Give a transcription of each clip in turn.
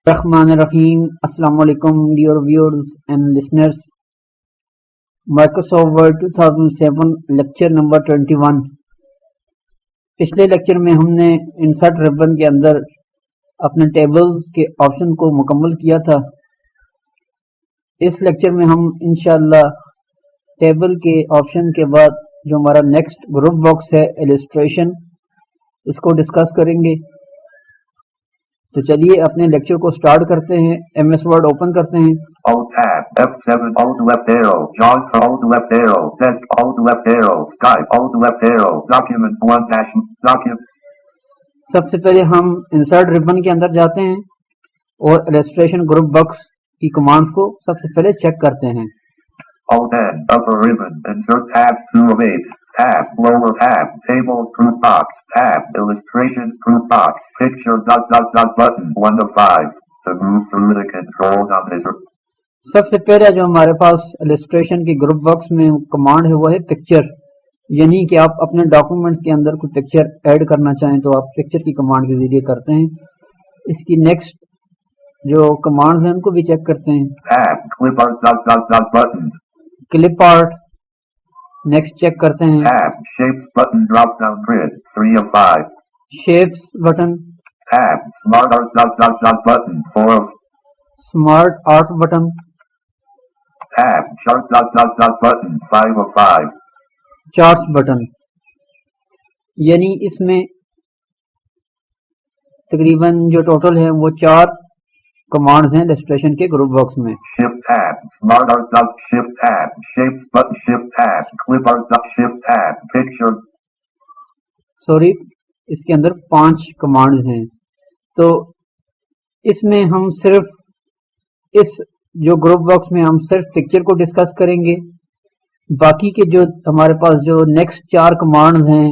Rahim. Assalamu alaikum, dear viewers and listeners. Microsoft Word 2007 lecture number 21। पिछले lecture में हमने insert ribbon के अंदर अपने टेबल्स के ऑप्शन को मुकम्मल किया था। इस लेक्चर में हम इंशाअल्लाह टेबल के ऑप्शन के बाद जो हमारा नेक्स्ट ग्रुप बॉक्स है इलस्ट्रेशन, उसको डिस्कस करेंगे। तो चलिए अपने लेक्चर को स्टार्ट करते हैं। एमएस वर्ड ओपन करते हैं। Alt tab F7 Alt left arrow JAWS for Alt left arrow Desk Alt left arrow Skype Alt left arrow Document 1 dash document। सबसे पहले हम इंसर्ट रिबन के अंदर जाते हैं और इलस्ट्रेशन ग्रुप बॉक्स की कमांड्स को सबसे पहले चेक करते हैं। Alt N upper ribbon insert tab 2 of 8 tab lower tab tables group box tab illustrations group box picture button 1 of 5 to move through the controls on this। सबसे पहले जो हमारे पास इलस्ट्रेशन की ग्रुप बॉक्स में command है वो है picture, यानी कि आप अपने डॉक्यूमेंट्स के अंदर कोई पिक्चर ऐड करना चाहें तो आप पिक्चर की कमांड के जरिए करते हैं। इसकी नेक्स्ट जो कमांड्स हैं उनको भी चेक करते हैं। tab clip art button clip art next check करते हैं। tab shapes button drop down grid 3 of 5 shapes button tab smart art button 4 of smart art button tab chart button 5 of 5 charts button. यानी इसमें तकरीबन जो total है वो 4 commands हैं illustration के ग्रुप बॉक्स में। shift tab smart art shift tab shapes button shift tab clip art shift tab picture sorry, इसके अंदर 5 कमांड्स हैं। तो इसमें हम सिर्फ इस जो ग्रुप बॉक्स में हम सिर्फ पिक्चर को डिस्कस करेंगे। बाकी के जो हमारे पास जो नेक्स्ट 4 कमांड्स हैं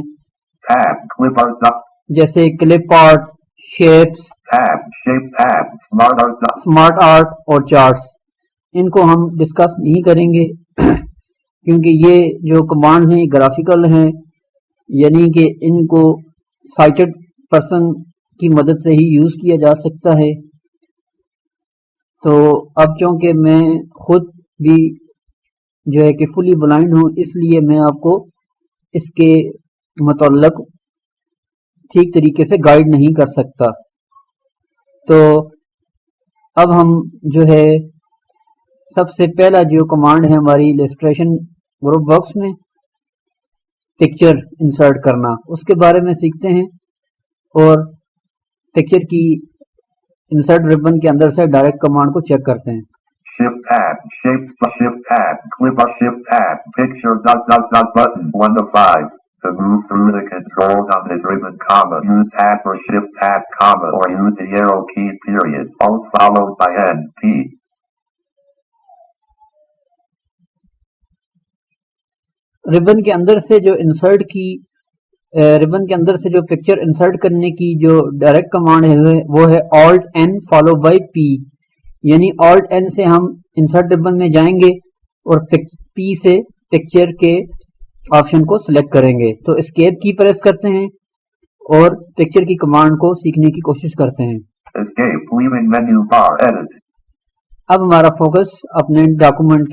tab clip art जैसे clip art, shapes, tab shape tab smart art और चार्ट्स, इनको हम डिस्कस नहीं करेंगे क्योंकि ये जो कमांड्स हैं ग्राफिकल हैं, यानी कि इनको साइटेड पर्सन की मदद से ही यूज़ किया जा सकता है। तो अब चूँकि मैं खुद भी जो है कि फुली ब्लाइंड हूँ, इसलिए मैं आपको इसके मुतल्लक ठीक तरीके से गाइड नहीं कर सकता। तो अब हम जो है सबसे पहला जो कमांड है हमारी इलस्ट्रेशन ग्रुप बॉक्स में पिक्चर इंसर्ट करना, उसके बारे में सीखते हैं और पिक्चर की इंसर्ट रिबन के अंदर से डायरेक्ट कमांड को चेक करते हैं। shift tab shapes shift tab clip art shift tab picture button 1 of 5 to move through the controls on this ribbon comma use tab or shift tab comma or use the arrow key period alt followed by n p। Ribbon के अंदर से जो insert की ribbon के अंदर से जो picture insert करने की जो डायरेक्ट कमांड है वो है alt N follow by P, यानी ऑल्ट एन से हम इंसर्ट रिबन में जाएंगे और पी से पिक्चर के ऑप्शन को सिलेक्ट करेंगे। तो एस्केप की प्रेस करते हैं और पिक्चर की कमांड को सीखने की कोशिश करते हैं। escape leaving menu bar edit। अब हमारा फोकस अपने डॉक्यूमेंट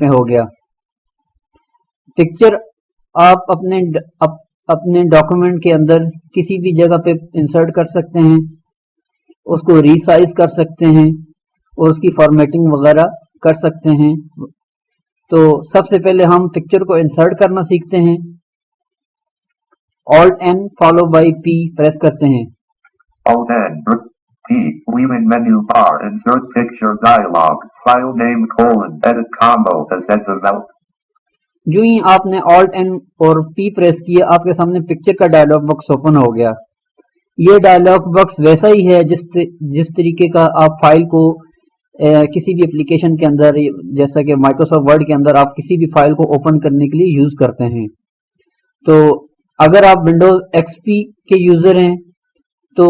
में हो गया। पिक्चर आप अपने डॉक्यूमेंट के अंदर किसी भी जगह पे इंसर्ट कर सकते हैं, उसको रीसाइज कर सकते हैं और उसकी फॉर्मेटिंग वगैरह कर सकते हैं। तो सबसे पहले हम पिक्चर को इंसर्ट करना सीखते हैं। Alt N follow by P press करते हैं। alt n p leaving menu bar insert picture dialog file name edit combo to set develop। जो ही आपने ऑल्ट एन और पी प्रेस किया आपके सामने पिक्चर का डायलॉग बॉक्स ओपन हो गया। ये डायलॉग बॉक्स वैसा ही है जिस तरीके का आप फाइल को किसी भी एप्लीकेशन के अंदर, जैसा कि माइक्रोसॉफ्ट वर्ड के अंदर आप किसी भी फाइल को ओपन करने के लिए यूज़ करते हैं। तो अगर आप विंडोज एक्सपी के यूज़र हैं तो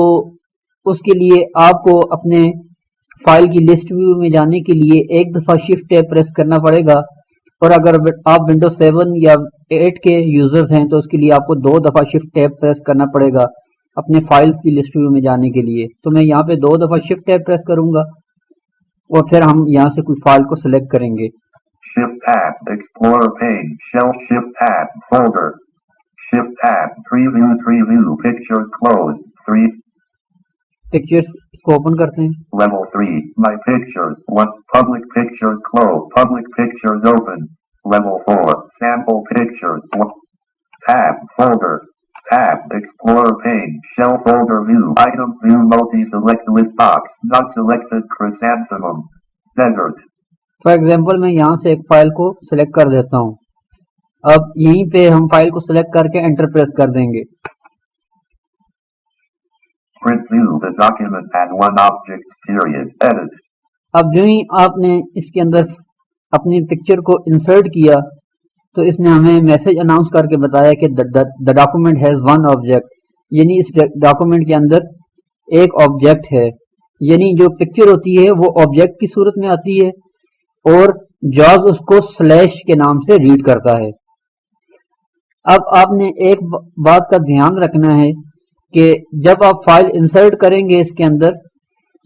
उसके लिए आपको अपने फाइल की लिस्ट व्यू में जाने के लिए एक दफ़ा शिफ्ट टैब प्रेस करना पड़ेगा, और अगर आप विंडोज 7 या 8 के यूज़र्स हैं तो उसके लिए आपको 2 दफ़ा शिफ्ट टैब प्रेस करना पड़ेगा। अपने फाइल्स की लिस्ट व्यू में जाने के लिए। तो मैं यहाँ पे 2 दफ़ा शिफ्ट टैब प्रेस करूंगा और फिर हम यहाँ से कोई फाइल को सिलेक्ट करेंगे। Shift tab, Explorer pane, Shell Shift tab, Folder. Shift tab, Preview, Pictures closed, 3. Pictures इसको ओपन करते हैं। Level 3, My Pictures, 1. Public Pictures closed, Public Pictures open. Level 4, Sample Pictures, 1. Tab, Folder. Tab, Explorer pane, Shell Folder View, Items View Multi-Select List Box, Not Selected Chrysanthemum, Desert. For example मैं यहाँ से एक file को select कर देता हूँ। अब यहीं पे हम फाइल को सिलेक्ट करके एंटर प्रेस कर देंगे। Print view the document as one object, period, edit. अब जो ही आपने इसके अंदर अपनी पिक्चर को इंसर्ट किया तो इसने हमें मैसेज अनाउंस करके बताया कि the document has one object, यानी इस डॉक्यूमेंट के अंदर एक ऑब्जेक्ट है। यानी जो पिक्चर होती है वो ऑब्जेक्ट की सूरत में आती है और जॉज उसको स्लैश के नाम से रीड करता है। अब आपने एक बात का ध्यान रखना है कि जब आप फाइल इंसर्ट करेंगे इसके अंदर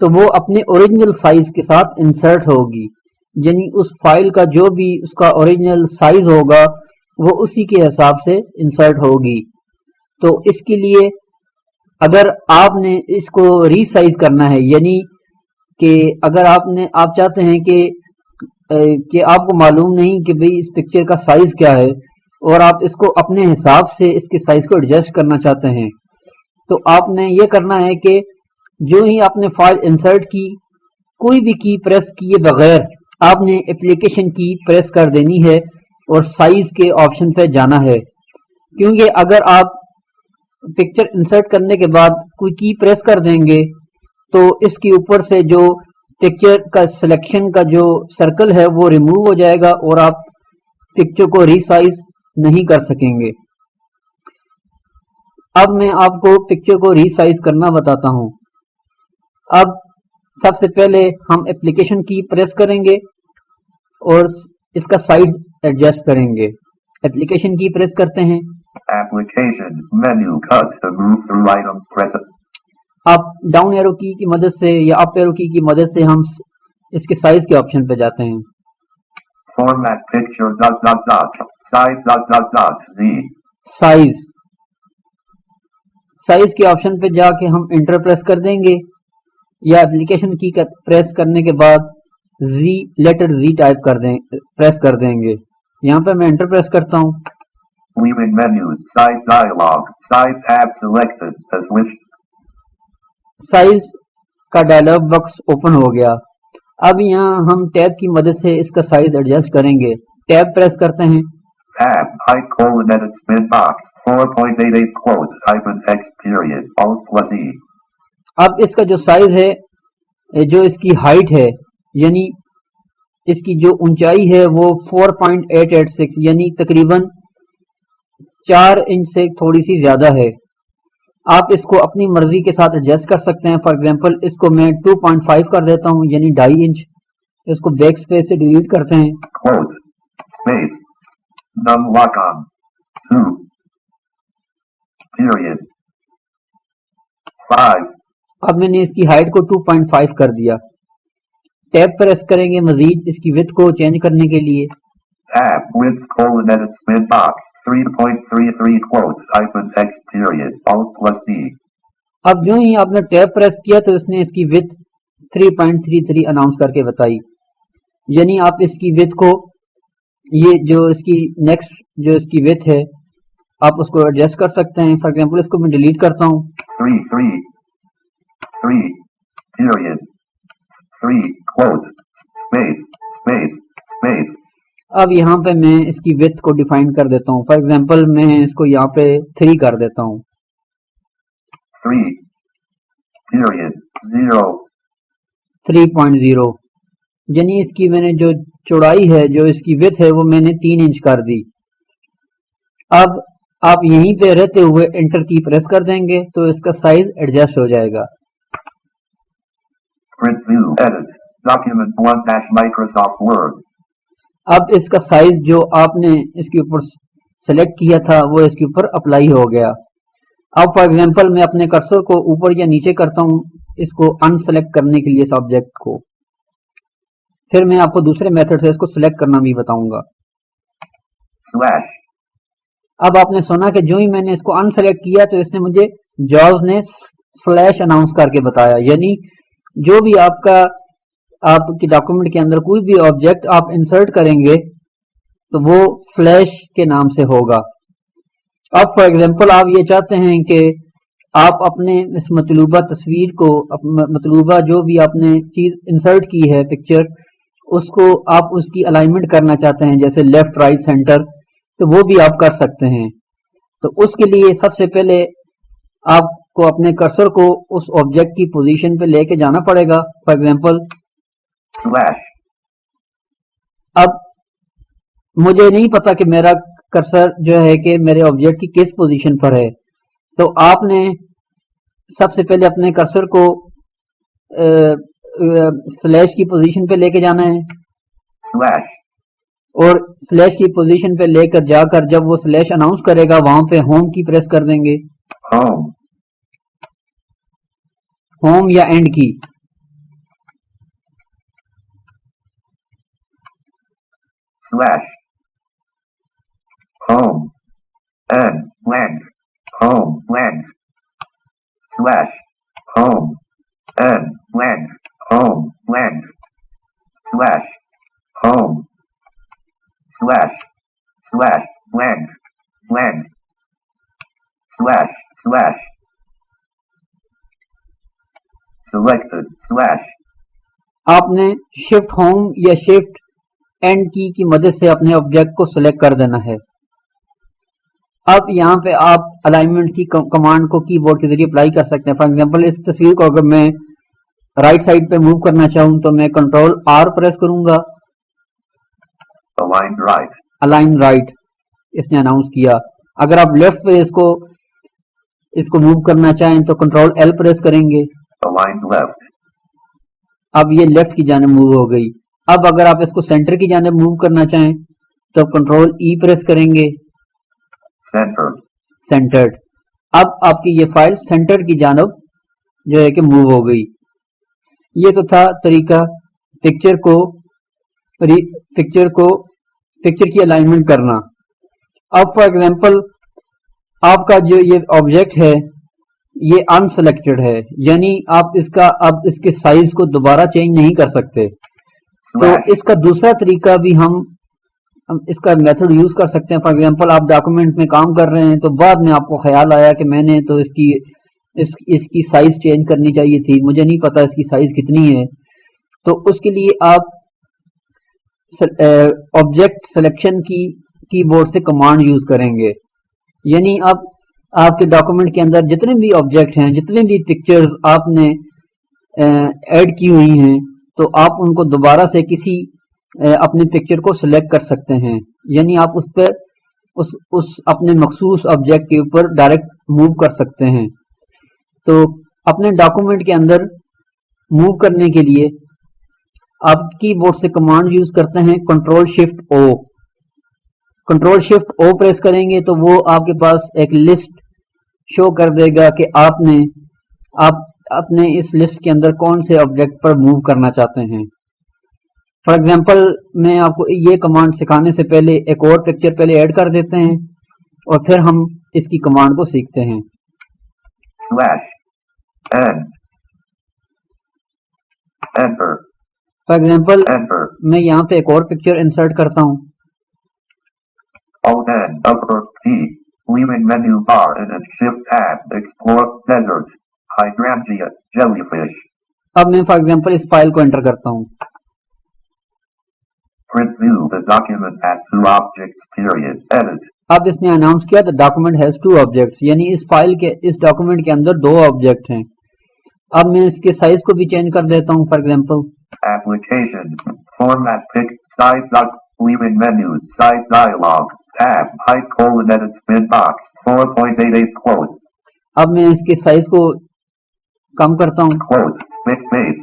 तो वो अपने ओरिजिनल साइज के साथ इंसर्ट होगी, यानी उस फाइल का जो भी उसका ओरिजिनल साइज होगा वो उसी के हिसाब से इंसर्ट होगी। तो इसके लिए अगर आपने इसको रीसाइज करना है, यानी कि अगर आप चाहते हैं कि आपको मालूम नहीं कि भाई इस पिक्चर का साइज क्या है और आप इसको अपने हिसाब से इसके साइज को एडजस्ट करना चाहते हैं, तो आपने ये करना है कि जो ही आपने फाइल इंसर्ट की, कोई भी की प्रेस किए बगैर आपने एप्लीकेशन की प्रेस कर देनी है और साइज के ऑप्शन पे जाना है। क्योंकि अगर आप पिक्चर इंसर्ट करने के बाद कोई की प्रेस कर देंगे तो इसके ऊपर से जो पिक्चर का सिलेक्शन का जो सर्कल है वो रिमूव हो जाएगा और आप पिक्चर को रीसाइज नहीं कर सकेंगे। अब मैं आपको पिक्चर को रीसाइज करना बताता हूं। अब सबसे पहले हम एप्लीकेशन की प्रेस करेंगे और इसका साइज एडजस्ट करेंगे। एप्लीकेशन की प्रेस करते हैं। Application menu cut to move through items, press it. आप डाउन एरो की मदद से या अप एरो की मदद से हम इसके साइज के ऑप्शन पे जाते हैं। Format picture ... size ... z. Size के ऑप्शन पे जाके हम इंटर प्रेस कर देंगे या एप्लीकेशन की प्रेस करने के बाद लेटर Z टाइप प्रेस कर देंगे। यहाँ पे मैं इंटर प्रेस करता हूँ। Leaving menus, size dialog, size tab selected, as list. Size का डायलॉग बॉक्स ओपन हो गया। अब यहाँ हम टैब की मदद से इसका साइज एडजस्ट करेंगे। टैब प्रेस करते हैं। Tab, height colon edit spin box, 4.88 quotes, hyphen text period, Alt+E. अब इसका जो साइज है, जो इसकी हाइट है, यानी इसकी जो ऊंचाई है वो 4.886 यानी तकरीबन 4 इंच से थोड़ी सी ज्यादा है। आप इसको अपनी मर्जी के साथ एडजस्ट कर सकते हैं। फॉर एग्जांपल इसको मैं 2.5 कर देता हूं यानी 2.5 इंच। इसको बैक स्पेस से डिलीट करते हैं। Quote, space, num lock on, 2, period, 5. अब मैंने इसकी हाइट को 2.5 कर दिया। टैब प्रेस करेंगे मजीद इसकी विड्थ को चेंज करने के लिए। Tab, width colon edit spin box, 3.33 quotes, hyphen text period, Alt+D. अब जो ही आपने टैब प्रेस किया तो इसने इसकी विड्थ 3.33 अनाउंस करके बताई। यानी आप इसकी विड्थ को, ये जो इसकी नेक्स्ट जो इसकी विड्थ है, आप उसको एडजस्ट कर सकते हैं। फॉर एग्जांपल इसको मैं डिलीट करता हूँ। 3 period, 3 quotes, space. अब यहाँ पे मैं इसकी विड्थ को डिफाइन कर देता हूँ। फॉर एग्जांपल मैं इसको यहाँ पे 3 कर देता हूँ। 3 period, 0. 3.0 यानी इसकी मैंने जो चौड़ाई है, जो इसकी विड्थ है, वो मैंने 3 इंच कर दी। अब आप यहीं पे रहते हुए एंटर की प्रेस कर देंगे तो इसका साइज एडजस्ट हो जाएगा। Print view, edit, document 1-Microsoft Word. अब इसका साइज जो आपने इसके ऊपर सेलेक्ट किया था वो इसके ऊपर अप्लाई हो गया। अब फॉर एग्जांपल मैं अपने कर्सर को ऊपर या नीचे करता हूं इसको अनसेलेक्ट करने के लिए इस ऑब्जेक्ट को, फिर मैं आपको दूसरे मेथड से इसको सिलेक्ट करना भी बताऊंगा। slash, अब आपने सुना कि जो ही मैंने इसको अनसेलेक्ट किया तो इसने मुझे जॉब्स ने स्लैश अनाउंस करके बताया, यानी जो भी आपकी डॉक्यूमेंट के अंदर कोई भी ऑब्जेक्ट आप इंसर्ट करेंगे तो वो स्लैश के नाम से होगा। अब फॉर एग्जांपल आप ये चाहते हैं कि आप अपने इस मतलूबा तस्वीर को, मतलूबा जो भी आपने चीज इंसर्ट की है पिक्चर, उसको आप उसकी अलाइनमेंट करना चाहते हैं जैसे लेफ्ट राइट सेंटर, तो वो भी आप कर सकते हैं। तो उसके लिए सबसे पहले आपको अपने कर्सर को उस ऑब्जेक्ट की पोजीशन पे लेके जाना पड़ेगा। फॉर एग्जांपल slash, अब मुझे नहीं पता कि मेरा कर्सर जो है कि मेरे ऑब्जेक्ट की किस पोजीशन पर है, तो आपने सबसे पहले अपने कर्सर को स्लैश की पोजीशन पे लेके जाना है slash, और स्लैश की पोजीशन पे लेकर जाकर जब वो स्लैश अनाउंस करेगा वहां पे होम की प्रेस कर देंगे, home, होम या एंड की। slash, home, end, blank, home, blank, slash, home, end, blank, home, blank, slash, home, slash, slash, blank, blank, slash, slash, selected, slash, आपने शिफ्ट होम या शिफ्ट एंड की मदद से अपने ऑब्जेक्ट को सिलेक्ट कर देना है। अब यहाँ पे आप अलाइनमेंट की कमांड को कीबोर्ड के जरिए अप्लाई कर सकते हैं। फॉर एग्जांपल इस तस्वीर को अगर मैं राइट साइड पे मूव करना चाहूँ तो मैं कंट्रोल आर प्रेस करूंगा, align right, अलाइन राइट इसने अनाउंस किया। अगर आप लेफ्ट पे इसको मूव करना चाहें तो कंट्रोल एल प्रेस करेंगे, align left, अब ये लेफ्ट की जानिब मूव हो गई। अब अगर आप इसको सेंटर की जानिब मूव करना चाहें तो कंट्रोल ई प्रेस करेंगे, center, सेंटर्ड। अब आपकी ये फाइल सेंटर की जानिब जो है कि मूव हो गई। ये तो था तरीका पिक्चर की अलाइनमेंट करना। अब फॉर एग्जांपल आपका जो ये ऑब्जेक्ट है ये अनसेलेक्टेड है, यानी आप अब इसके साइज को दोबारा चेंज नहीं कर सकते। तो slash, इसका दूसरा तरीका भी हम इसका मेथड यूज कर सकते हैं। फॉर एग्जांपल आप डॉक्यूमेंट में काम कर रहे हैं तो बाद में आपको ख्याल आया कि मैंने तो इसकी साइज चेंज करनी चाहिए थी, मुझे नहीं पता इसकी साइज कितनी है, तो उसके लिए आप ऑब्जेक्ट सिलेक्शन की कीबोर्ड से कमांड यूज करेंगे। यानी अब आपके डॉक्यूमेंट के अंदर जितने भी ऑब्जेक्ट हैं, जितने भी पिक्चर्स आपने ऐड की हुई हैं, तो आप उनको दोबारा से किसी अपने पिक्चर को सिलेक्ट कर सकते हैं। यानी आप उस पर उस अपने मखसूस ऑब्जेक्ट के ऊपर डायरेक्ट मूव कर सकते हैं। तो अपने डॉक्यूमेंट के अंदर मूव करने के लिए आप कीबोर्ड से कमांड यूज करते हैं कंट्रोल शिफ्ट ओ। कंट्रोल शिफ्ट ओ प्रेस करेंगे तो वो आपके पास एक लिस्ट शो कर देगा कि आप अपने इस लिस्ट के अंदर कौन से ऑब्जेक्ट पर मूव करना चाहते हैं। फॉर एग्जांपल मैं आपको ये कमांड सिखाने से पहले एक और पिक्चर पहले ऐड कर देते हैं और फिर हम इसकी कमांड को सीखते हैं। slash, end, enter, for example enter, मैं यहाँ पे एक और पिक्चर इंसर्ट करता हूँ। alt N, upper T, leaving menu bar and then shift tab, explore, desert, hydrangea, jellyfish, अब मैं फॉर एग्जांपल इस फाइल को एंटर करता हूँ। print view, the document has 2 objects, period, edit, अब इसने अनाउंस किया द डॉक्यूमेंट हैज 2 ऑब्जेक्ट्स, यानी इस डॉक्यूमेंट के अंदर 2 ऑब्जेक्ट हैं। अब मैं इसके साइज को भी चेंज कर देता हूँ। For example application, format pick, size doc, leaving menus, size dialog, tab, height colon edit spin box, 4.88 quote, अब मैं इसके साइज को कम करता हूँ, quote, space,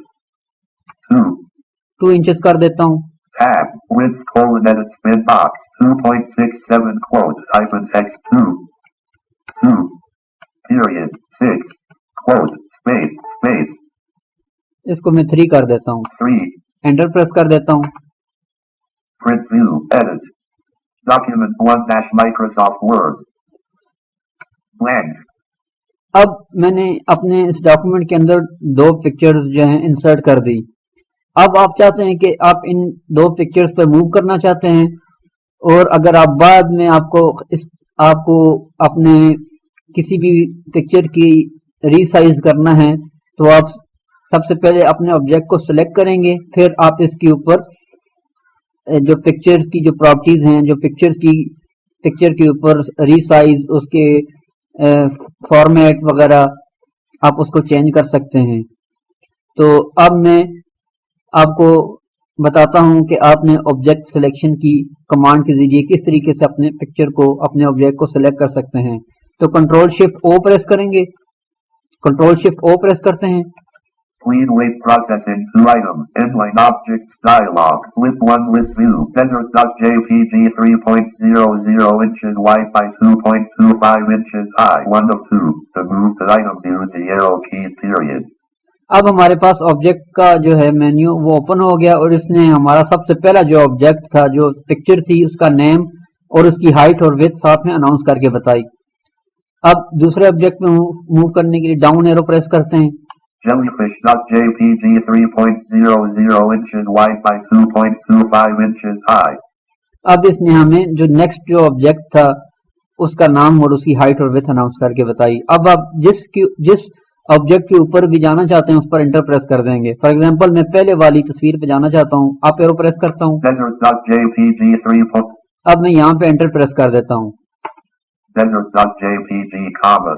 2 इंचेस कर देता हूँ। tab, width colon edit spin box, 2.67 quote, hyphen text 2, period, 6, quote, space, space, इसको मैं 3 कर देता हूँ, 3, एंटर प्रेस कर देता हूँ। print view, edit, document 1 dash Microsoft Word, blank, अब मैंने अपने इस डॉक्यूमेंट के अंदर 2 पिक्चर्स जो हैं इंसर्ट कर दी। अब आप चाहते हैं कि आप इन 2 पिक्चर्स पर मूव करना चाहते हैं, और अगर आप बाद में आपको अपने किसी भी पिक्चर की रीसाइज करना है, तो आप सबसे पहले अपने ऑब्जेक्ट को सिलेक्ट करेंगे, फिर आप इसके ऊपर जो पिक्चर की जो प्रॉपर्टीज हैं, जो पिक्चर के ऊपर रीसाइज, उसके फॉर्मेट वगैरह आप उसको चेंज कर सकते हैं। तो अब मैं आपको बताता हूं कि आपने ऑब्जेक्ट सिलेक्शन की कमांड के जरिए किस तरीके से अपने पिक्चर को, अपने ऑब्जेक्ट को सिलेक्ट कर सकते हैं। तो कंट्रोल शिफ्ट ओ प्रेस करेंगे, कंट्रोल शिफ्ट ओ प्रेस करते हैं। please wait processing 2 items, inline objects dialog, list 1 list view, desert.jpg 3.00 inches wide by 2.25 inches high, 1 of 2, to move the items use the arrow keys period. अब हमारे पास object का जो है menu वो open हो गया, और इसने हमारा सबसे पहला जो ऑब्जेक्ट था, जो पिक्चर थी, उसका नेम और उसकी हाइट और विड्थ साथ में अनाउंस करके बताई। अब दूसरे ऑब्जेक्ट में मूव करने के लिए डाउन एरो प्रेस करते हैं। Jellyfish.jpg 3.00 inches wide by 2.25 inches high. अब इसने हमें जो नेक्स्ट जो ऑब्जेक्ट था उसका नाम और उसकी हाइट और विड्थ अनाउंस करके बताई। अब आप जिस ऑब्जेक्ट के ऊपर भी जाना चाहते हैं उस पर एंटर प्रेस कर देंगे। फॉर एग्जांपल मैं पहले वाली तस्वीर पे जाना चाहता हूँ, आप एरो प्रेस करता हूँ। Desert.jpg 3. अब मैं यहाँ पे एंटर प्रेस कर देता हूँ। Desert.jpg,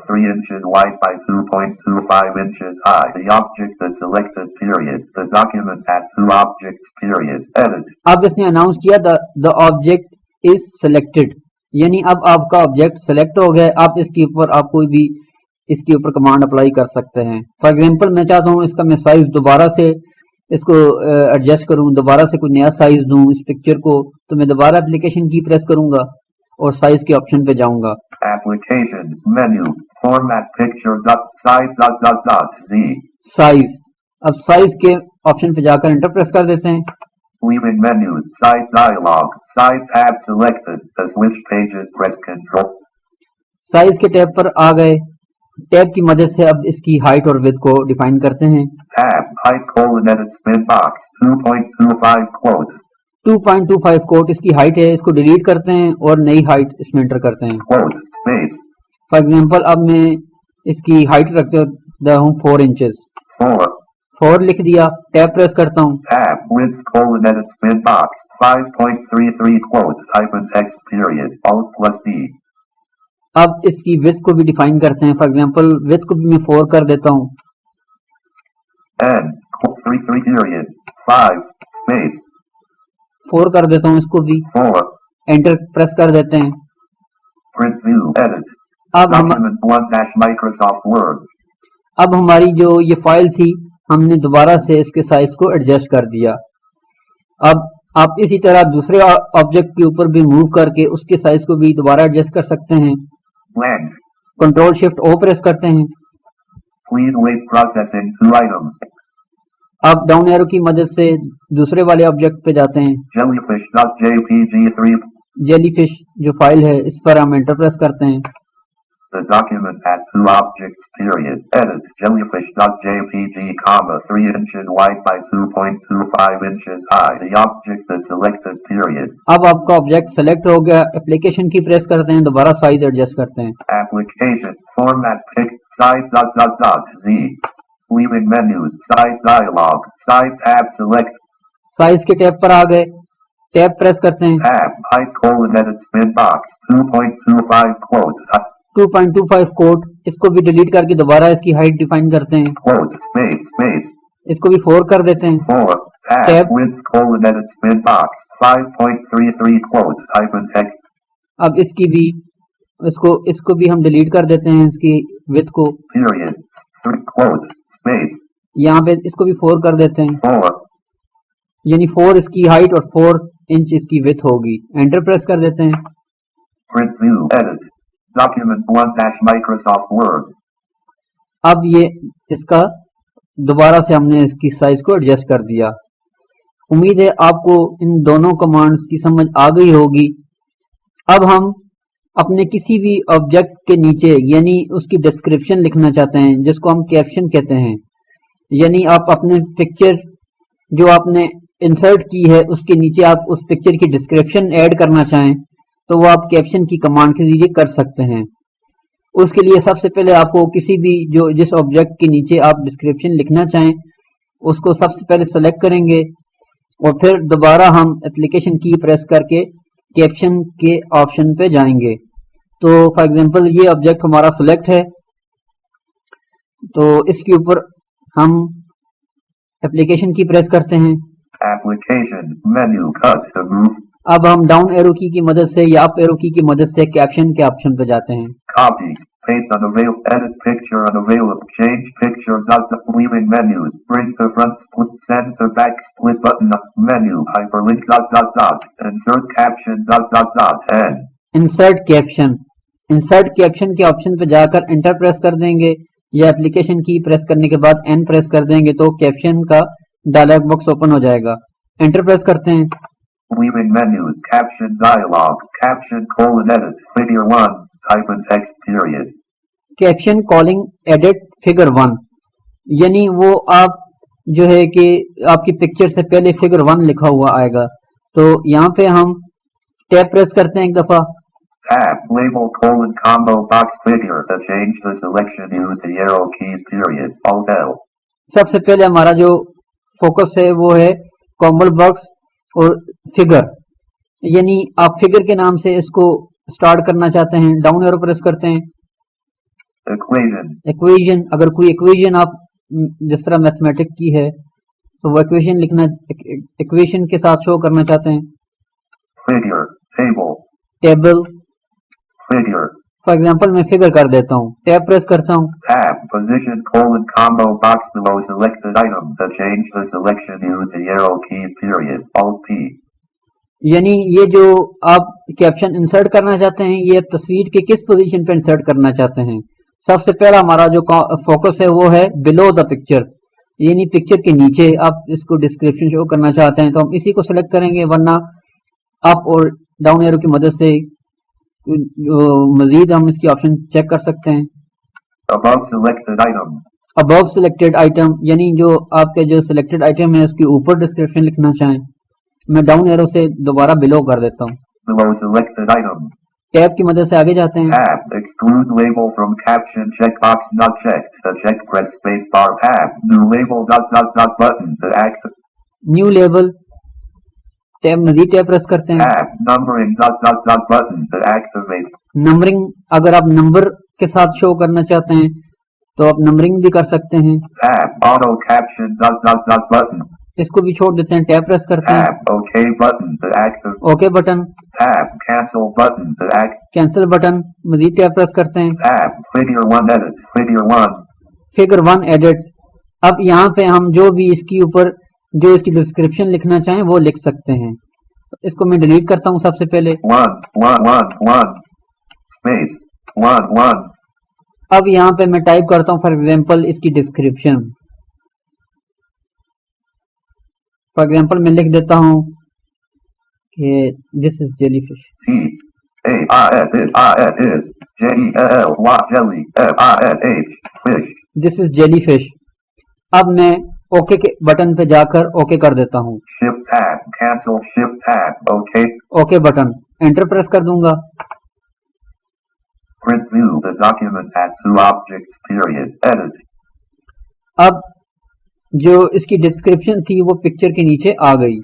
3 inches wide by 2.25 inches high. The object is selected period. The document has 2 objects period. Edit. अब इसने अनाउंस किया द ऑब्जेक्ट इज सिलेक्टेड, यानी अब आपका ऑब्जेक्ट सिलेक्ट हो गया। आप इसके ऊपर आप कोई भी इसके ऊपर कमांड अप्लाई कर सकते हैं। फॉर एग्जांपल मैं चाहता हूँ इसका मैं साइज दोबारा से इसको एडजस्ट करूँ, दोबारा से कोई नया साइज दूँ इस पिक्चर को, तो मैं दोबारा एप्लीकेशन की प्रेस करूंगा और साइज के ऑप्शन पे जाऊंगा। Applications menu format picture dot size z. Size, अब साइज के ऑप्शन पे जाकर एंटर प्रेस कर देते हैं। Leaving menus size dialog size tab selected. To switch pages press control. Size के टैब पर आ गए। टैब की मदद से अब इसकी हाइट और विड्थ को डिफाइन करते हैं। Tab height colon edit spin box 2.25 quote 2.25 coat इसकी हाइट है, इसको डिलीट करते हैं और नई हाइट इसमें एंटर करते हैं। quote space फॉर एग्जांपल अब मैं इसकी हाइट रखता हूँ 4 इंचेस। 4 लिख दिया, टैब प्रेस करता हूँ। Tab width colon edit spin box 5.33 quote hyphen text period alt plus D. अब इसकी विड्थ को भी डिफाइन करते हैं। फॉर एग्जांपल विड्थ को भी मैं 4 कर देता हूँ। N 3 period 5 space 4 कर देता हूँ इसको भी, 4 एंटर प्रेस कर देते हैं। print view edit अब document 1 dash Microsoft Word. अब हमारी जो ये फाइल थी हमने दोबारा से इसके साइज को एडजस्ट कर दिया। अब आप इसी तरह दूसरे ऑब्जेक्ट के ऊपर भी मूव करके उसके साइज को भी दोबारा एडजस्ट कर सकते हैं। Blank. कंट्रोल शिफ्ट ओ प्रेस करते हैं। Please wait processing 2 items. अब डाउन एरो की मदद से दूसरे वाले ऑब्जेक्ट पे जाते हैं। Jellyfish.jpg 3. जेलीफिश जो फाइल है इस पर हम एंटर प्रेस करते हैं। The document has 2 objects period. Edit jellyfish.jpg, 3 inches wide by 2.25 inches high. The object is selected period. अब आपका ऑब्जेक्ट सेलेक्ट हो गया, एप्लीकेशन की प्रेस करते हैं, दोबारा साइज एडजस्ट करते हैं। Application format pick size z. Leaving menus size dialog size tab select. Size के टैब पर आ गए, टैब प्रेस करते हैं। Tab height colon edit spin box 2.25 quote 2.25 coat, इसको भी डिलीट करके दोबारा इसकी हाइट डिफाइन करते हैं। quote space इसको भी 4 कर देते हैं। 4 tab Tab. width colon edit spin box 5.33 quote hyphen text. अब इसको भी हम डिलीट कर देते हैं, इसकी विड्थ को। Period 3 quote space यहाँ पे इसको भी 4 कर देते हैं, 4 यानी 4 इसकी हाइट और 4 इंच इसकी विड्थ होगी। एंटर प्रेस कर देते हैं। print view edit document 1 dash Microsoft Word. अब ये इसका दोबारा से हमने इसकी साइज को एडजस्ट कर दिया। उम्मीद है आपको इन दोनों कमांड्स की समझ आ गई होगी। अब हम अपने किसी भी ऑब्जेक्ट के नीचे यानी उसकी डिस्क्रिप्शन लिखना चाहते हैं, जिसको हम कैप्शन कहते हैं। यानी आप अपने पिक्चर जो आपने इंसर्ट की है उसके नीचे आप उस पिक्चर की डिस्क्रिप्शन ऐड करना चाहें तो वो आप कैप्शन की कमांड के जरिए कर सकते हैं। उसके लिए सबसे पहले आपको किसी भी जिस ऑब्जेक्ट के नीचे आप डिस्क्रिप्शन लिखना चाहें उसको सबसे पहले सेलेक्ट करेंगे और फिर दोबारा हम एप्लीकेशन की प्रेस करके कैप्शन के ऑप्शन पे जाएंगे। तो फॉर एग्जांपल ये ऑब्जेक्ट हमारा सेलेक्ट है, तो इसके ऊपर हम एप्लीकेशन की प्रेस करते हैं। Application menu cut to move. अब हम डाउन एरो की मदद से या अप एरो की मदद से कैप्शन के ऑप्शन पे जाते हैं। Copy. Paste unavailable. Edit picture unavailable. Change picture. Leaving menus. Bring to front. Split. Send to back. Split button. Menu. Hyperlink. Insert caption. End. Insert caption. Insert caption के option पे जाकर enter press कर देंगे या application की press करने के बाद एन प्रेस कर देंगे तो कैप्शन का डायलॉग बॉक्स ओपन हो जाएगा। एंटर प्रेस करते हैं। Leaving menus. Caption dialog. Caption edit. Figure 1. Type in text period. Caption calling edit figure 1 यानी वो आप जो है कि आपकी पिक्चर से पहले फिगर 1 लिखा हुआ आएगा। तो यहाँ पे हम टैब प्रेस करते हैं एक दफा। Tab label combo box figure. To change the selection, use the arrow keys period. Alt L. सबसे पहले हमारा जो फोकस है वो है कॉम्बो बॉक्स और फिगर, यानी आप फिगर के नाम से इसको स्टार्ट करना चाहते हैं। डाउन एरो प्रेस करते हैं। इक्वेशन, अगर कोई इक्वेशन आप जिस तरह मैथमेटिक की है तो वो इक्वेशन लिखना, इक्वेशन के साथ शो करना चाहते हैं। Figure, table, table, figure. For example मैं फिगर कर देता हूँ। टैब प्रेस करता हूँ। Tab position combo box below selected item. To change the selection, use the arrow keys period. Alt P. यानी ये जो आप कैप्शन इंसर्ट करना चाहते हैं ये तस्वीर के किस पोजीशन पे इंसर्ट करना चाहते हैं। सबसे पहला हमारा जो फोकस है वो है बिलो द पिक्चर, यानी पिक्चर के नीचे आप इसको डिस्क्रिप्शन शो करना चाहते हैं तो हम इसी को सिलेक्ट करेंगे, वरना अप और डाउन एरो की मदद से मजीद हम इसकी ऑप्शन चेक कर सकते हैं। Above selected item. Above selected item यानी जो आपके जो सिलेक्टेड आइटम है उसके ऊपर डिस्क्रिप्शन लिखना चाहें। मैं डाउन एरो से दोबारा बिलो कर देता हूँ। Below selected item. टैब की मदद से आगे जाते हैं। Tab exclude label from caption checkbox not checked. To check press space bar. Tab new label button to act. New label, tab मजीद टैब प्रेस करते हैं। Tab numbering button to activate. Numbering, अगर आप नंबर के साथ show करना चाहते हैं तो आप नंबरिंग भी कर सकते हैं। Tab auto caption button. इसको भी छोड़ देते हैं। टैब प्रेस करते हैं। Tab OK button to activate. Okay button, Tab cancel button to act. Cancel button, मजीद टैब प्रेस करते हैं। Tab figure 1 edit. Figure 1. Figure 1 edit. अब यहाँ पे हम जो भी इसके ऊपर जो इसकी डिस्क्रिप्शन लिखना चाहें वो लिख सकते हैं। इसको मैं डिलीट करता हूँ सबसे पहले। 1 space 1. अब यहाँ पे मैं टाइप करता हूँ फॉर एग्जांपल इसकी डिस्क्रिप्शन। फॉर एग्जांपल मैं लिख देता हूँ कि this is jellyfish. This is jellyfish. अब मैं ओके के बटन पे जाकर ओके कर देता हूँ। Shift tab cancel. Shift tab OK. Okay button, enter press कर दूंगा। Print view the document has 2 objects period. Edit. अब जो इसकी डिस्क्रिप्शन थी वो पिक्चर के नीचे आ गई।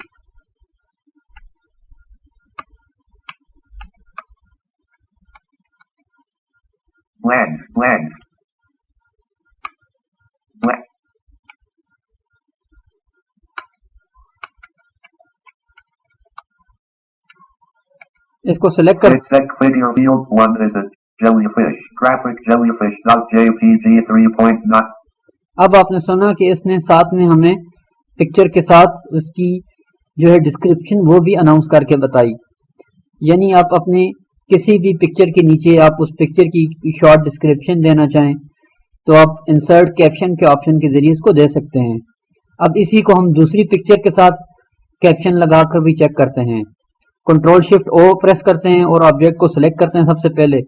Blank. इसको सिलेक्ट कर। Check video field 1 is a jellyfish. Graphic jellyfish.jpg 3.9. अब आपने सुना कि इसने साथ में हमें पिक्चर के साथ उसकी जो है डिस्क्रिप्शन वो भी अनाउंस करके बताई। यानी आप अपने किसी भी पिक्चर के नीचे आप उस पिक्चर की शॉर्ट डिस्क्रिप्शन देना चाहें तो आप इंसर्ट कैप्शन के ऑप्शन के जरिए इसको दे सकते हैं। अब इसी को हम दूसरी पिक्चर के साथ कैप्शन लगाकर भी चेक करते हैं। कंट्रोल शिफ्ट ओ प्रेस करते हैं और ऑब्जेक्ट को सिलेक्ट करते हैं सबसे पहले।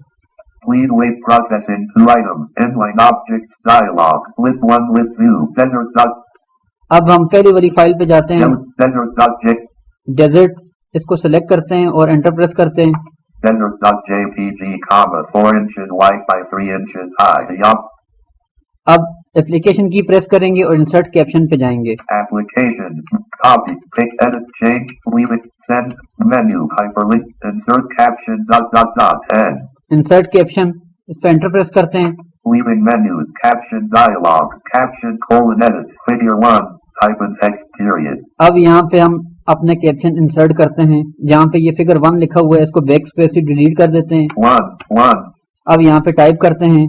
Please wait processing 2 items. Inline objects dialog. List 1 list view. Desert. अब हम पहली वाली फाइल पे जाते हैं, Desert.j. डेजर्ट, इसको सिलेक्ट करते हैं और एंटर प्रेस करते हैं। Desert.jpg, 4 inches wide by 3 inches high. Yup. अब एप्लीकेशन की प्रेस करेंगे और इंसर्ट कैप्शन पे जाएंगे। Application. Copy. Pick. Edit. Change. Leave it. Send. Menu. Hyperlink. Insert caption. End. Insert caption, इस पे एंटर प्रेस करते हैं। Leaving menus. Caption dialog. Caption : edit. Figure 1. Type in text period. अब यहाँ पे हम अपने कैप्शन इंसर्ट करते हैं। जहाँ पे ये फिगर 1 लिखा हुआ है इसको बैक स्पेस से डिलीट कर देते हैं। 1. अब यहाँ पे टाइप करते हैं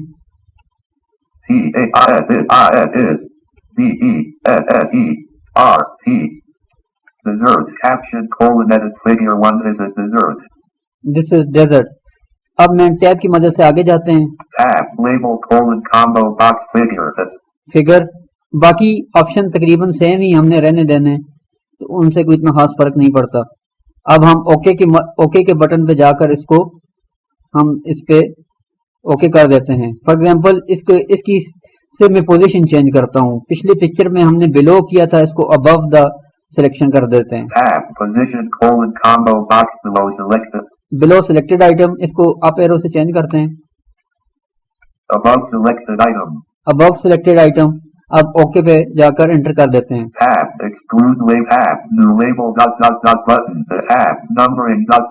TAISDESERT. Dessert. Caption : edit. Figure 1 is a dessert. This is dessert. अब मैं टैब की मदद से आगे जाते हैं। Tab. Label : combo box figure. Figure, बाकी ऑप्शन तकरीबन सेम ही हमने रहने देने, तो उनसे कोई इतना खास फर्क नहीं पड़ता। अब हम ओके के बटन पे जाकर इसको हम इस पे ओके कर देते हैं। फॉर एग्जांपल इसकी से मैं पोजीशन चेंज करता हूँ। पिछली पिक्चर में हमने बिलो किया था, इसको अबव द सिलेक्शन कर देते हैं। Tab. Position : combo box below selected. Below selected item, इसको अप एरो से चेंज करते हैं। Above selected item. Above selected item, अब ओके पे जाकर एंटर कर देते हैं। Tab. Exclude label. Tab. New label. Button. Tab. Numbering. Tab.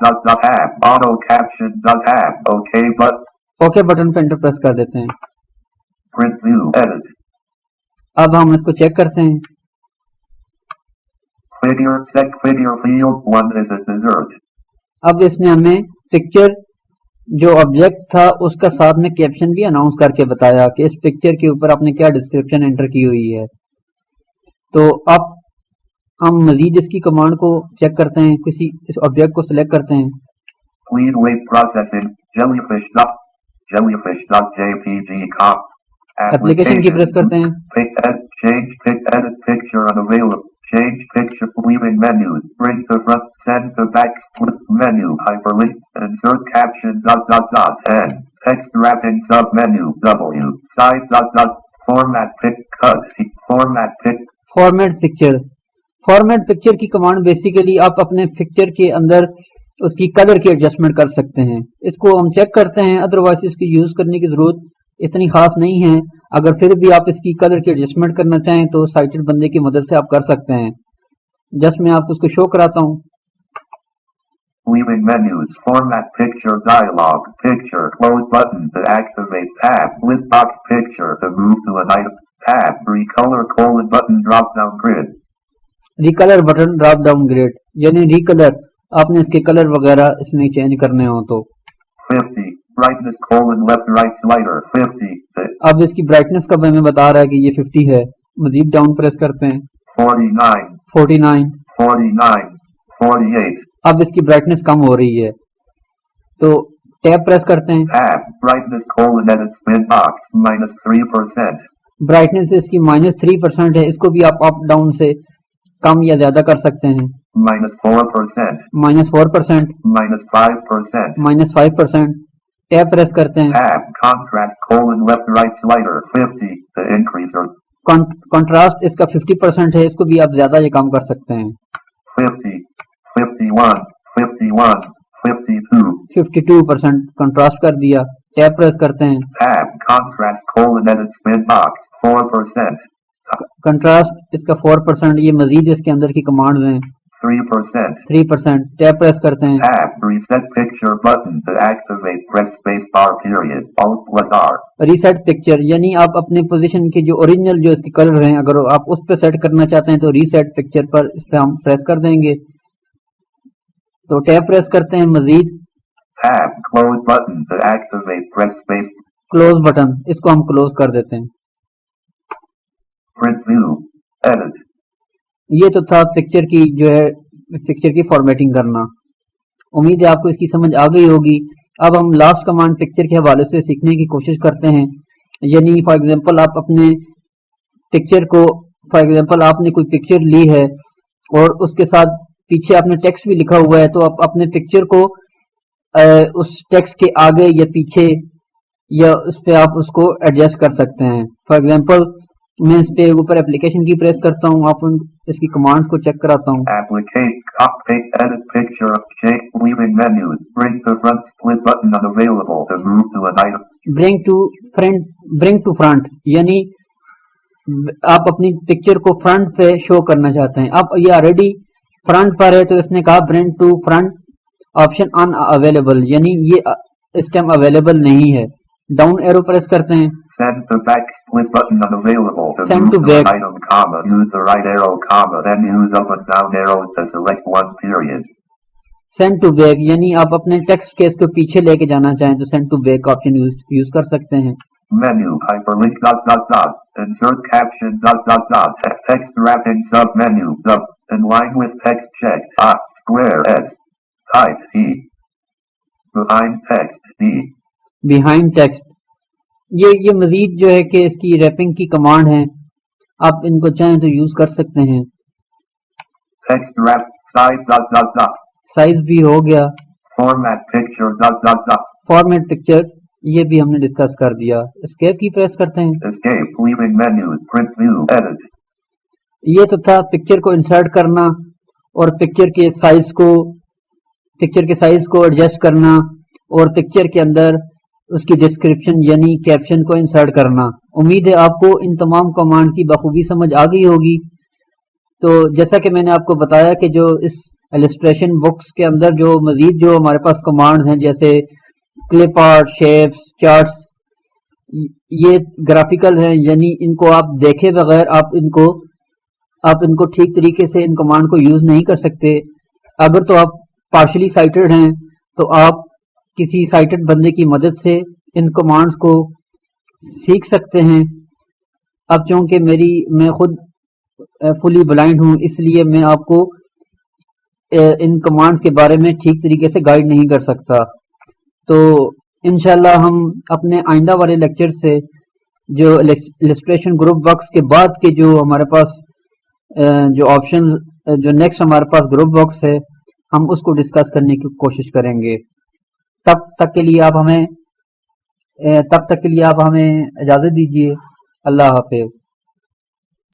Auto caption. Tab. OK button. Okay button पे एंटर प्रेस कर देते हैं। Print view. Edit. अब हम इसको चेक करते हैं। Figure. Set figure field 1 is a dessert. अब इसने हमें पिक्चर जो ऑब्जेक्ट था उसका साथ में कैप्शन भी अनाउंस करके बताया कि इस पिक्चर के ऊपर आपने क्या डिस्क्रिप्शन एंटर की हुई है। तो अब हम मजीद इसकी कमांड को चेक करते हैं। किसी इस ऑब्जेक्ट को सिलेक्ट करते हैं। Please wait processing. Jellyfish.jpg. Application की प्रेस करते हैं। Pick. Edit picture unavailable. Change picture. Leaving menus. Bring to front. Send to back. Split menu. Hyperlink. Insert caption. End. Text wrapping sub menu. W. Size. Format pick. Cut. Format pick. Format picture. Format picture की command basically आप अपने picture के अंदर उसकी colour की adjustment कर सकते हैं। इसको हम चेक करते हैं, अदरवाइज इसकी यूज करने की जरूरत इतनी खास नहीं है। अगर फिर भी आप इसकी कलर की एडजस्टमेंट करना चाहें तो साइटेड बंदे की मदद से आप कर सकते हैं। जस्ट मैं आपको उसको शो कराता हूँ। Leaving menus. Format picture dialog. Picture. Close button to activate. Tab. List box picture to move to an item. Tab. Recolor : button drop down grid. रिकलर button drop down grade, यानी रिकलर आपने इसके colour वगैरह इसमें change करने हो तो 50. Brightness : left right slider. 50. अब इसकी ब्राइटनेस का हमें बता रहा है कि ये 50 है। मजीद डाउन प्रेस करते हैं। 49. 49, 49. 48. अब इसकी ब्राइटनेस कम हो रही है तो टैब प्रेस करते हैं। Tab. Brightness : edit spin box. -3%. Brightness इसकी -3% है, इसको भी आप अप डाउन से कम या ज्यादा कर सकते हैं। -4%. -4%, -5%. -5%, टैब प्रेस करते हैं। Tab. Contrast : left right slider. 50 to increase or contrast इसका 50% है, इसको भी आप ज्यादा या कम कर सकते हैं। 50. 51. 51. 52. 52% कंट्रास्ट कर दिया। टैब प्रेस करते हैं। Tab. Contrast : edit spin box. 4%. Contrast इसका 4%, ये मजीद इसके अंदर की कमांड्स हैं। 3%. 3%, टैब प्रेस करते हैं। Tab. Reset picture button to activate. Press space bar period. Alt+R. Reset picture, यानी आप अपने पोजीशन के जो ओरिजिनल जो इसके कलर हैं अगर आप उस पर सेट करना चाहते हैं तो रीसेट पिक्चर पर इस पे हम प्रेस कर देंगे। तो टैब प्रेस करते हैं मजीद। Tab. Close button to activate. Press space. Close button, इसको हम क्लोज कर देते हैं। Print view. Edit. ये तो था पिक्चर की जो है पिक्चर की फॉर्मेटिंग करना। उम्मीद है आपको इसकी समझ आ गई होगी। अब हम लास्ट कमांड पिक्चर के हवाले से सीखने की कोशिश करते हैं। यानी फॉर एग्जांपल आप अपने पिक्चर को, फॉर एग्जांपल आपने कोई पिक्चर ली है और उसके साथ पीछे आपने टेक्स्ट भी लिखा हुआ है, तो आप अपने पिक्चर को उस टेक्स्ट के आगे या पीछे या उस पे आप उसको एडजस्ट कर सकते हैं। फॉर एग्जांपल मैं इस पे ऊपर एप्लीकेशन की प्रेस करता हूँ, आप इसकी कमांड्स को चेक कराता हूँ। Applicate, copy, edit picture, shape, leaving menus, bring to front, split button unavailable to move to an item. Bring to front यानी आप अपनी पिक्चर को फ्रंट पे शो करना चाहते हैं। अब ये ऑलरेडी फ्रंट पर है तो इसने कहा bring to front, option unavailable यानी ये इस टाइम अवेलेबल नहीं है। डाउन एरो प्रेस करते हैं। Send to back, split button unavailable to Send move to to back. an item, comma, use the right arrow, comma, then use up and down arrows to select one period. Send to back यानी आप अपने text के इसको पीछे लेके जाना चाहें तो send to back option use कर सकते हैं। Menu, hyperlink, dot, dot, dot, insert caption, dot, dot, dot, text wrapping, sub menu, sub, in line with text check, square, S, type, C, behind text, D. Behind text ये मजीद जो है कि इसकी wrapping की command है, आप इनको चाहें तो यूज कर सकते हैं। Text wrap, size, dot, dot, dot, size भी हो गया। format picture, dot, dot, dot, format picture ये भी हमने डिस्कस कर दिया। एस्केप की प्रेस करते हैं। escape, leaving menus, print view, edit. ये तो था पिक्चर को इंसर्ट करना और पिक्चर के साइज को एडजस्ट करना और पिक्चर के अंदर उसकी डिस्क्रिप्शन यानी कैप्शन को इंसर्ट करना। उम्मीद है आपको इन तमाम कमांड की बखूबी समझ आ गई होगी। तो जैसा कि मैंने आपको बताया कि जो इस इलस्ट्रेशन बुक्स के अंदर जो मजीद जो हमारे पास कमांड्स हैं जैसे क्लिप आर्ट, शेप्स, चार्ट्स, ये ग्राफिकल हैं यानी इनको आप देखे बगैर आप इनको ठीक तरीके से इन कमांड को यूज नहीं कर सकते। अगर तो आप पार्शली साइटेड हैं तो आप किसी साइटेड बंदे की मदद से इन कमांड्स को सीख सकते हैं। अब चूंकि मैं खुद फुली ब्लाइंड हूं इसलिए मैं आपको इन कमांड्स के बारे में ठीक तरीके से गाइड नहीं कर सकता। तो इंशाल्लाह हम अपने आइंदा वाले लेक्चर से जो इलस्ट्रेशन ग्रुप बॉक्स के बाद के जो हमारे पास जो ऑप्शन जो नेक्स्ट हमारे पास ग्रुप बॉक्स है हम उसको डिस्कस करने की कोशिश करेंगे। तब तक के लिए आप हमें इजाज़त दीजिए। अल्लाह हाफिज़।